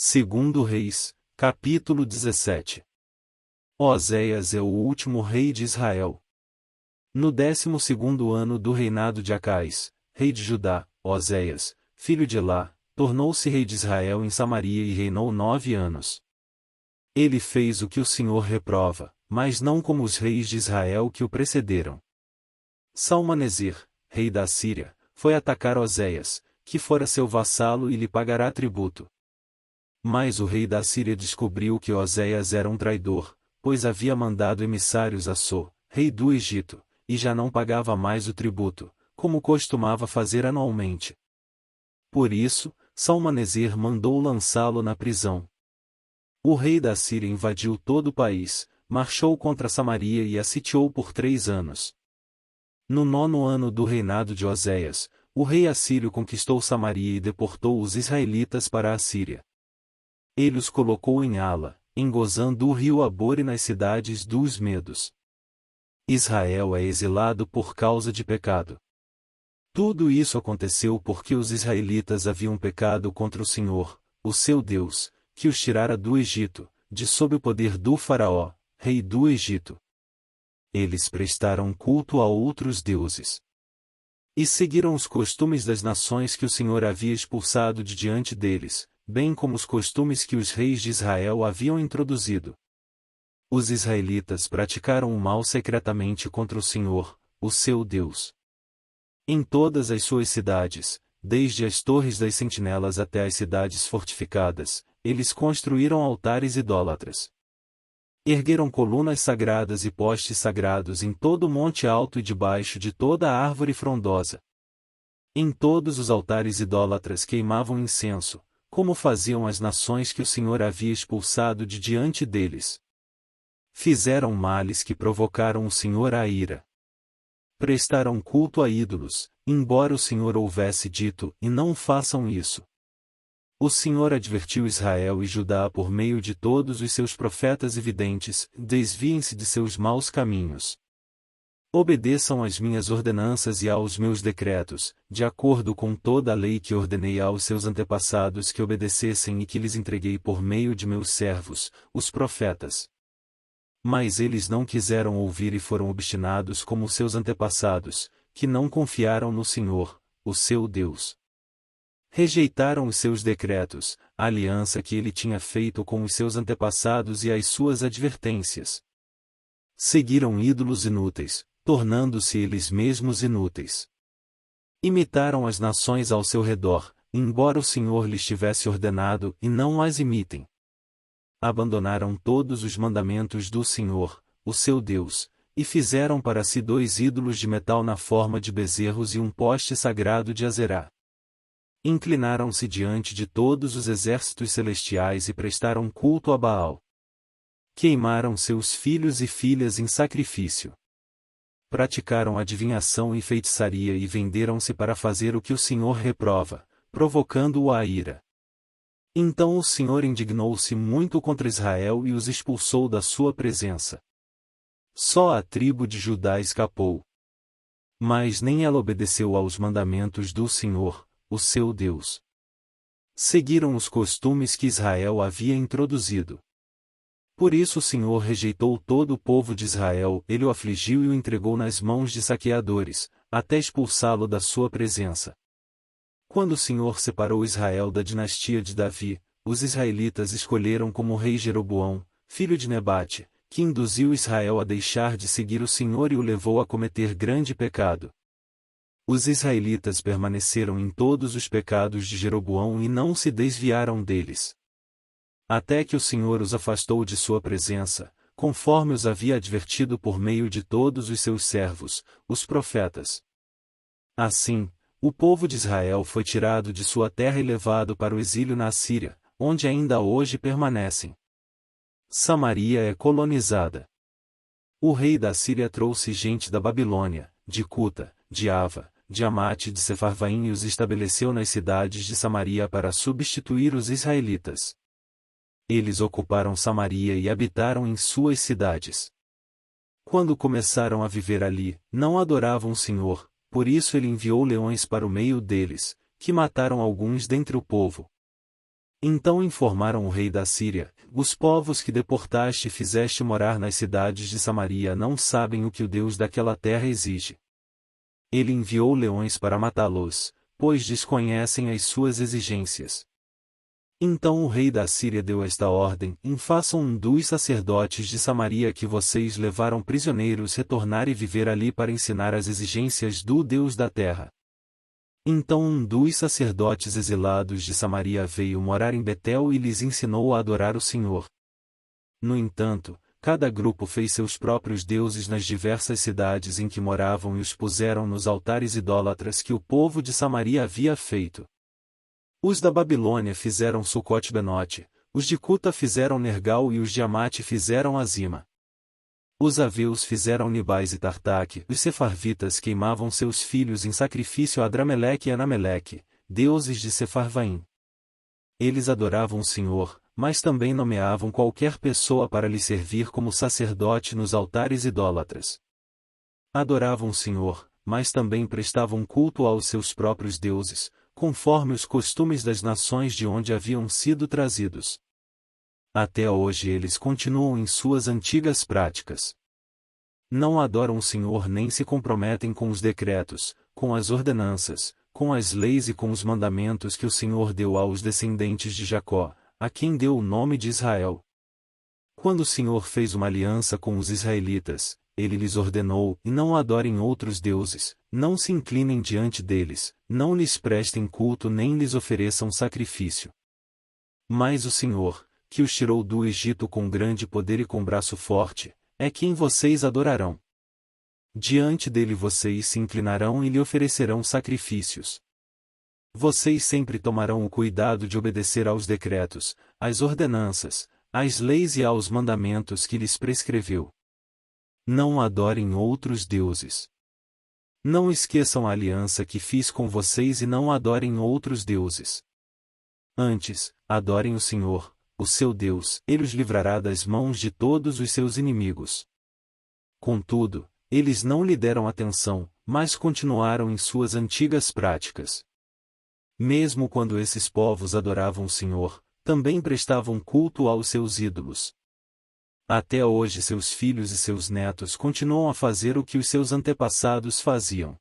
Segundo Reis, capítulo 17. Oséias é o último rei de Israel. No 12º ano do reinado de Acais, rei de Judá, Oséias, filho de Elá, tornou-se rei de Israel em Samaria e reinou 9 anos. Ele fez o que o Senhor reprova, mas não como os reis de Israel que o precederam. Salmaneser, rei da Assíria, foi atacar Oséias, que fora seu vassalo e lhe pagará tributo. Mas o rei da Assíria descobriu que Oséias era um traidor, pois havia mandado emissários a So, rei do Egito, e já não pagava mais o tributo, como costumava fazer anualmente. Por isso, Salmaneser mandou lançá-lo na prisão. O rei da Assíria invadiu todo o país, marchou contra Samaria e a sitiou por 3 anos. No 9º ano do reinado de Oséias, o rei assírio conquistou Samaria e deportou os israelitas para a Assíria. Ele os colocou em Ala, em Gozã do rio Abor e nas cidades dos Medos. Israel é exilado por causa de pecado. Tudo isso aconteceu porque os israelitas haviam pecado contra o Senhor, o seu Deus, que os tirara do Egito, de sob o poder do Faraó, rei do Egito. Eles prestaram culto a outros deuses. E seguiram os costumes das nações que o Senhor havia expulsado de diante deles, bem como os costumes que os reis de Israel haviam introduzido. Os israelitas praticaram o mal secretamente contra o Senhor, o seu Deus. Em todas as suas cidades, desde as torres das sentinelas até as cidades fortificadas, eles construíram altares idólatras. Ergueram colunas sagradas e postes sagrados em todo o monte alto e debaixo de toda a árvore frondosa. Em todos os altares idólatras queimavam incenso, como faziam as nações que o Senhor havia expulsado de diante deles. Fizeram males que provocaram o Senhor à ira. Prestaram culto a ídolos, embora o Senhor houvesse dito, e não façam isso. O Senhor advertiu Israel e Judá por meio de todos os seus profetas e videntes: desviem-se de seus maus caminhos. Obedeçam às minhas ordenanças e aos meus decretos, de acordo com toda a lei que ordenei aos seus antepassados que obedecessem e que lhes entreguei por meio de meus servos, os profetas. Mas eles não quiseram ouvir e foram obstinados como seus antepassados, que não confiaram no Senhor, o seu Deus. Rejeitaram os seus decretos, a aliança que ele tinha feito com os seus antepassados e as suas advertências. Seguiram ídolos inúteis, tornando-se eles mesmos inúteis. Imitaram as nações ao seu redor, embora o Senhor lhes tivesse ordenado, e não as imitem. Abandonaram todos os mandamentos do Senhor, o seu Deus, e fizeram para si 2 ídolos de metal na forma de bezerros e um poste sagrado de Azerá. Inclinaram-se diante de todos os exércitos celestiais e prestaram culto a Baal. Queimaram seus filhos e filhas em sacrifício. Praticaram adivinhação e feitiçaria e venderam-se para fazer o que o Senhor reprova, provocando-o à ira. Então o Senhor indignou-se muito contra Israel e os expulsou da sua presença. Só a tribo de Judá escapou. Mas nem ela obedeceu aos mandamentos do Senhor, o seu Deus. Seguiram os costumes que Israel havia introduzido. Por isso o Senhor rejeitou todo o povo de Israel, ele o afligiu e o entregou nas mãos de saqueadores, até expulsá-lo da sua presença. Quando o Senhor separou Israel da dinastia de Davi, os israelitas escolheram como rei Jeroboão, filho de Nebate, que induziu Israel a deixar de seguir o Senhor e o levou a cometer grande pecado. Os israelitas permaneceram em todos os pecados de Jeroboão e não se desviaram deles. Até que o Senhor os afastou de sua presença, conforme os havia advertido por meio de todos os seus servos, os profetas. Assim, o povo de Israel foi tirado de sua terra e levado para o exílio na Assíria, onde ainda hoje permanecem. Samaria é colonizada. O rei da Assíria trouxe gente da Babilônia, de Cuta, de Ava, de Amate e de Sefarvaim e os estabeleceu nas cidades de Samaria para substituir os israelitas. Eles ocuparam Samaria e habitaram em suas cidades. Quando começaram a viver ali, não adoravam o Senhor, por isso ele enviou leões para o meio deles, que mataram alguns dentre o povo. Então informaram o rei da Síria: os povos que deportaste e fizeste morar nas cidades de Samaria não sabem o que o Deus daquela terra exige. Ele enviou leões para matá-los, pois desconhecem as suas exigências. Então o rei da Síria deu esta ordem: façam um dos sacerdotes de Samaria que vocês levaram prisioneiros retornar e viver ali para ensinar as exigências do Deus da terra. Então um dos sacerdotes exilados de Samaria veio morar em Betel e lhes ensinou a adorar o Senhor. No entanto, cada grupo fez seus próprios deuses nas diversas cidades em que moravam e os puseram nos altares idólatras que o povo de Samaria havia feito. Os da Babilônia fizeram Sucote-Benote, os de Cuta fizeram Nergal e os de Amate fizeram Azima. Os aveus fizeram Nibais e Tartaque, os sefarvitas queimavam seus filhos em sacrifício a Adrameleque e Anameleque, deuses de Sefarvaim. Eles adoravam o Senhor, mas também nomeavam qualquer pessoa para lhe servir como sacerdote nos altares idólatras. Adoravam o Senhor, mas também prestavam culto aos seus próprios deuses, conforme os costumes das nações de onde haviam sido trazidos. Até hoje eles continuam em suas antigas práticas. Não adoram o Senhor nem se comprometem com os decretos, com as ordenanças, com as leis e com os mandamentos que o Senhor deu aos descendentes de Jacó, a quem deu o nome de Israel. Quando o Senhor fez uma aliança com os israelitas, ele lhes ordenou: e não adorem outros deuses, não se inclinem diante deles, não lhes prestem culto nem lhes ofereçam sacrifício. Mas o Senhor, que os tirou do Egito com grande poder e com braço forte, é quem vocês adorarão. Diante dele vocês se inclinarão e lhe oferecerão sacrifícios. Vocês sempre tomarão o cuidado de obedecer aos decretos, às ordenanças, às leis e aos mandamentos que lhes prescreveu. Não adorem outros deuses. Não esqueçam a aliança que fiz com vocês e não adorem outros deuses. Antes, adorem o Senhor, o seu Deus, ele os livrará das mãos de todos os seus inimigos. Contudo, eles não lhe deram atenção, mas continuaram em suas antigas práticas. Mesmo quando esses povos adoravam o Senhor, também prestavam culto aos seus ídolos. Até hoje seus filhos e seus netos continuam a fazer o que os seus antepassados faziam.